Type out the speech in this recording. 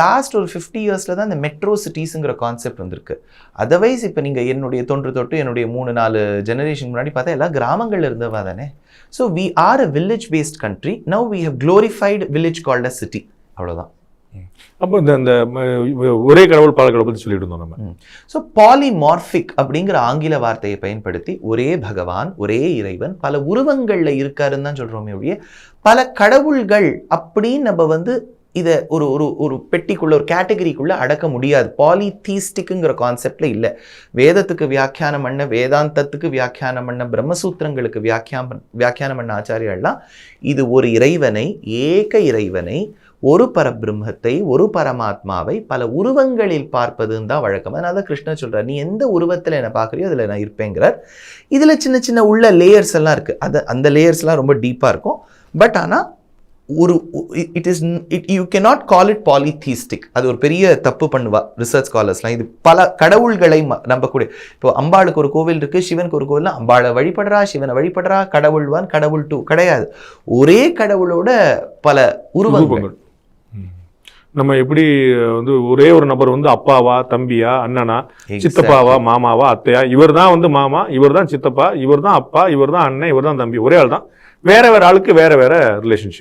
Last ஒரு 50 இயர்ஸில் தான் இந்த மெட்ரோ சிட்டிஸுங்கிற கான்செப்ட் வந்திருக்கு. அதர்வைஸ் இப்போ நீங்கள் என்னுடைய தொட்டு என்னுடைய 3-4 ஜெனரேஷன் முன்னாடி பார்த்தா எல்லாம் கிராமங்கள் இருந்தவா தானே. So we are a village based country. Now we have glorified village called a city. அவ்வளோதான். அப்போ இந்த ஒரே கடவுள் பல கடவுள் பற்றி சொல்லிட்டு இருந்தோம் நம்ம. ஸோ பாலிமார்பிக் அப்படிங்கிற ஆங்கில வார்த்தையை பயன்படுத்தி ஒரே பகவான், ஒரே இறைவன் பல உருவங்களில் இருக்காருன்னு தான் சொல்கிறோமே ஒழிய பல கடவுள்கள் அப்படின்னு நம்ம இதை ஒரு ஒரு ஒரு பெட்டிக்குள்ள, ஒரு கேட்டகரிக்குள்ள அடக்க முடியாது. பாலிதீஸ்டிக்குங்கிற கான்செப்ட்ல இல்லை. வேதத்துக்கு வியாக்கியானம் பண்ண, வேதாந்தத்துக்கு வியாக்கியானம் பண்ண, பிரம்மசூத்திரங்களுக்கு வியாக்கியானம் பண்ண ஆச்சாரியர்கள்லாம் இது ஒரு இறைவனை, ஏக இறைவனை, ஒரு பரபிரம்மத்தை, ஒரு பரமாத்மாவை பல உருவங்களில் பார்ப்பதுன்னு தான் வழக்கம். அதனால தான் கிருஷ்ணர் சொல்றார், நீ எந்த உருவத்தில் என்னை பார்க்குறியோ அதில் நான் இருப்பேங்கிறார். இதில் சின்ன சின்ன உள்ள லேயர்ஸ் எல்லாம் இருக்குது. அந்த லேயர்ஸ்லாம் ரொம்ப டீப்பாக இருக்கும். பட் ஆனால் யூ கேனாட் கால் இட் பாலிதீஸ்டிக். அது ஒரு பெரிய தப்பு பண்ணுவா ரிசர்ச் ஸ்காலர்ஸ்லாம். இது பல கடவுள்களை நம்பக்கூடிய. இப்போ அம்பாளுக்கு ஒரு கோவில் இருக்குது, சிவனுக்கு ஒரு கோவில்னா அம்பாளை வழிபடுறா, சிவனை வழிபடுறா, கடவுள் 1 கடவுள் 2 கிடையாது. ஒரே கடவுளோட பல உருவங்கள். நம்ம எப்படி ஒரே ஒரு நபர் அப்பாவா, தம்பியா, அண்ணனா, சித்தப்பாவா, மாமாவா, அத்தையா, இவர் தான் மாமா, இவர் தான் சித்தப்பா, இவர் தான் அப்பா, இவர் தான் அண்ணன், இவர் தான் தம்பி, ஒரே ஆள் தான். வேற வேற ஆளுக்கு வேற வேற ரிலேஷன்ஷிப்.